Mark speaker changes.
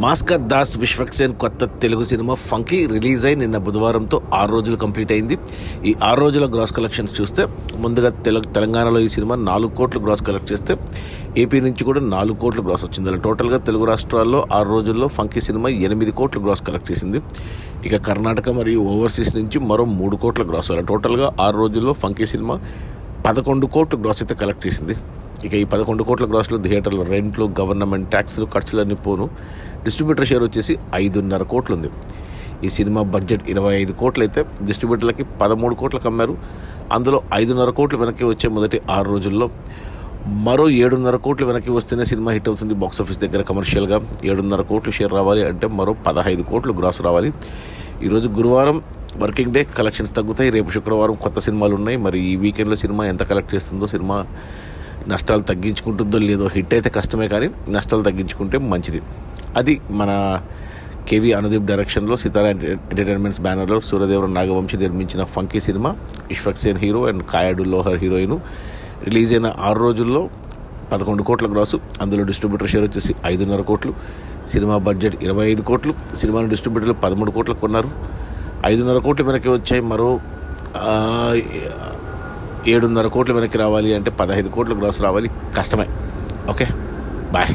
Speaker 1: భాస్కర్ దాస్ విశ్వక్సేన్ కొత్త Telugu cinema funky release అయి నిన్న బుధవారంతో 6 రోజులు కంప్లీట్ అయింది. ఈ 6 రోజుల గ్రాస్ కలెక్షన్స్ చూస్తే ముందుగా తెలంగాణలో ఈ సినిమా 4 కోట్లు గ్రాస్ కలెక్ట్ చేస్తే ఏపీ నుంచి కూడా 4 కోట్లు గ్రాస్ వచ్చింది. అలా టోటల్గా తెలుగు రాష్ట్రాల్లో 6 రోజుల్లో ఫంకీ సినిమా 8 కోట్లు గ్రాస్ కలెక్ట్ చేసింది. ఇక కర్ణాటక మరియు ఓవర్సీస్ నుంచి మరో 3 కోట్ల గ్రాస్. అలా టోటల్గా 6 రోజుల్లో ఫంకీ సినిమా 11 కోట్లు గ్రాస్ అయితే కలెక్ట్ చేసింది. ఇక ఈ 11 కోట్ల గ్రాస్లో థియేటర్ల రెంట్లు, గవర్నమెంట్ ట్యాక్స్లు, ఖర్చులన్నీ పోను డిస్ట్రిబ్యూటర్ షేర్ వచ్చేసి 5.5 కోట్లు ఉంది. ఈ సినిమా బడ్జెట్ 25 కోట్లు అయితే డిస్ట్రిబ్యూటర్లకి 13 కోట్లకు అమ్మారు. అందులో 5.5 కోట్లు వెనక్కి వచ్చే మొదటి 6 రోజుల్లో మరో 7.5 కోట్లు వెనక్కి వస్తేనే సినిమా హిట్ అవుతుంది. బాక్సాఫీస్ దగ్గర కమర్షియల్గా 7.5 కోట్లు షేర్ రావాలి అంటే మరో 15 కోట్లు గ్రాస్ రావాలి. ఈరోజు గురువారం వర్కింగ్ డే, కలెక్షన్స్ తగ్గుతాయి. రేపు శుక్రవారం కొత్త సినిమాలు ఉన్నాయి. మరి ఈ వీకెండ్లో సినిమా ఎంత కలెక్ట్ చేస్తుందో, సినిమా నష్టాలు తగ్గించుకుంటుందో లేదో, హిట్ అయితే కష్టమే కానీ నష్టాలు తగ్గించుకుంటే మంచిది. అది మన కేవీ అనుదీప్ డైరెక్షన్లో సితారా ఎంటర్టైన్మెంట్స్ బ్యానర్లో సూర్యదేవర నాగవంశి నిర్మించిన funky cinema Vishwaksen hero and Kayadu Lohar heroine release అయిన 6 రోజుల్లో 11 కోట్ల గ్రాసు. అందులో డిస్ట్రిబ్యూటర్ షేర్ వచ్చేసి 5.5 కోట్లు. సినిమా బడ్జెట్ 25 కోట్లు. సినిమాను డిస్ట్రిబ్యూటర్లు 13 కోట్లకు కొన్నారు. 5.5 కోట్లు వెనక్కి వచ్చాయి. మరో 7.5 కోట్లు వెనక్కి రావాలి అంటే 15 కోట్ల గ్రాస్ రావాలి. కష్టమే. Okay, bye.